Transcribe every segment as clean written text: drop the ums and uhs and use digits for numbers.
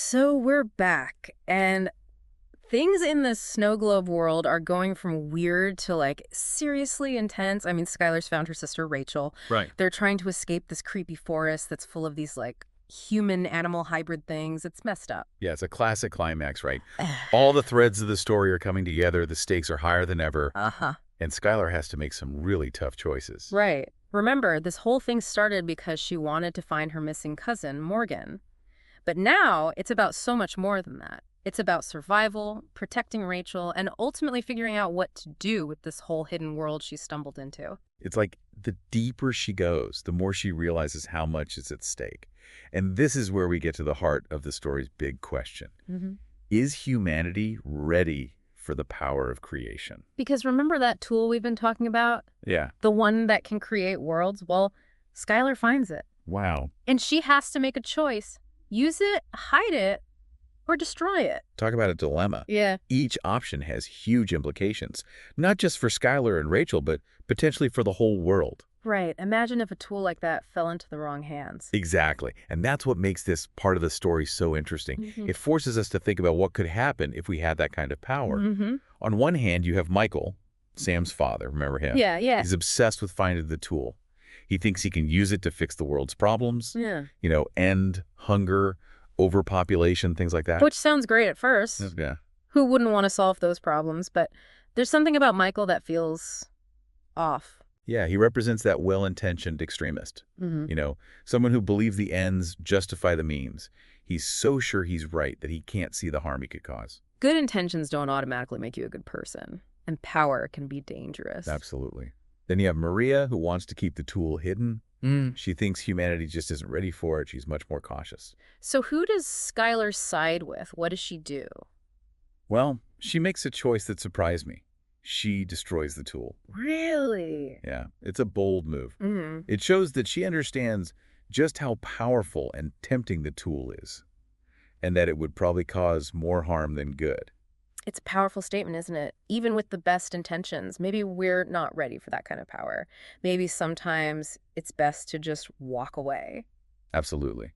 So we're back, and things in the snow globe world are going from weird to like seriously intense. I mean, Skylar's found her sister Rachel. Right. They're trying to escape this creepy forest that's full of these like human animal hybrid things. It's messed up. Yeah, it's a classic climax, right? All the threads of the story are coming together, the stakes are higher than ever, Uh-huh. and Skylar has to make some really tough choices. Right. Remember, this whole thing started because she wanted to find her missing cousin, Morgan. But now it's about so much more than that. It's about survival, protecting Rachel, and ultimately figuring out what to do with this whole hidden world she stumbled into. It's like the deeper she goes, the more she realizes how much is at stake. And this is where we get to the heart of the story's big question. Hmm. Is humanity ready for the power of creation? Because remember that tool we've been talking about? Yeah. The one that can create worlds? Well, Skylar finds it. Wow. And she has to make a choice. Use it, hide it, or destroy it. Talk about a dilemma. Yeah. Each option has huge implications, not just for Skylar and Rachel, but potentially for the whole world. Right. Imagine if a tool like that fell into the wrong hands. Exactly. And that's what makes this part of the story so interesting. Hmm. It forces us to think about what could happen if we had that kind of power. Hmm. On one hand, you have Michael, Sam's father. Remember him? Yeah. He's obsessed with finding the tool. He thinks he can use it to fix the world's problems, Yeah. end hunger, overpopulation, things like that. Which sounds great at first. Yeah. Who wouldn't want to solve those problems? But there's something about Michael that feels off. Yeah, he represents that well-intentioned extremist. Hmm. Someone who believes the ends justify the means. He's so sure he's right that he can't see the harm he could cause. Good intentions don't automatically make you a good person, and power can be dangerous. Absolutely. Then you have Maria, who wants to keep the tool hidden. She thinks humanity just isn't ready for it. She's much more cautious. So who does Skylar side with? What does she do? Well, she makes a choice that surprised me. She destroys the tool. Really? Yeah, it's a bold move. Hmm. It shows that she understands just how powerful and tempting the tool is, and that it would probably cause more harm than good. It's a powerful statement, isn't it? Even with the best intentions, maybe we're not ready for that kind of power. Maybe sometimes it's best to just walk away. Absolutely.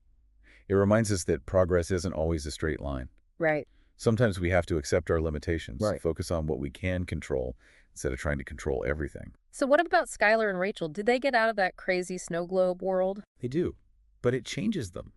It reminds us that progress isn't always a straight line. Right. Sometimes we have to accept our limitations, Right. focus on what we can control instead of trying to control everything. So what about Skylar and Rachel? Did they get out of that crazy snow globe world? They do, but it changes them.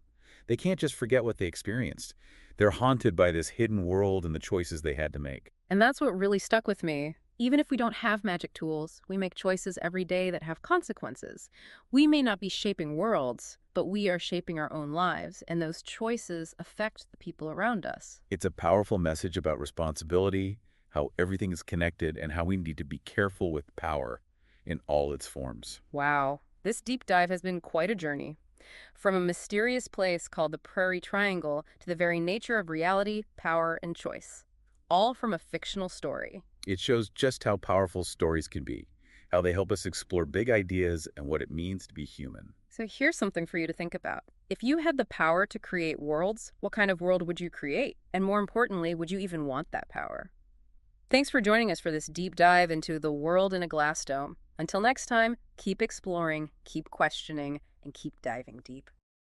They can't just forget what they experienced. They're haunted by this hidden world and the choices they had to make. And that's what really stuck with me. Even if we don't have magic tools, we make choices every day that have consequences. We may not be shaping worlds, but we are shaping our own lives, and those choices affect the people around us. It's a powerful message about responsibility, how everything is connected, and how we need to be careful with power in all its forms. Wow, this deep dive has been quite a journey. From a mysterious place called the Prairie Triangle to the very nature of reality, power, and choice. All from a fictional story. It shows just how powerful stories can be, how they help us explore big ideas and what it means to be human. So here's something for you to think about. If you had the power to create worlds, what kind of world would you create? And more importantly, would you even want that power? Thanks for joining us for this deep dive into the world in a glass dome. Until next time, keep exploring, keep questioning, and keep diving deep.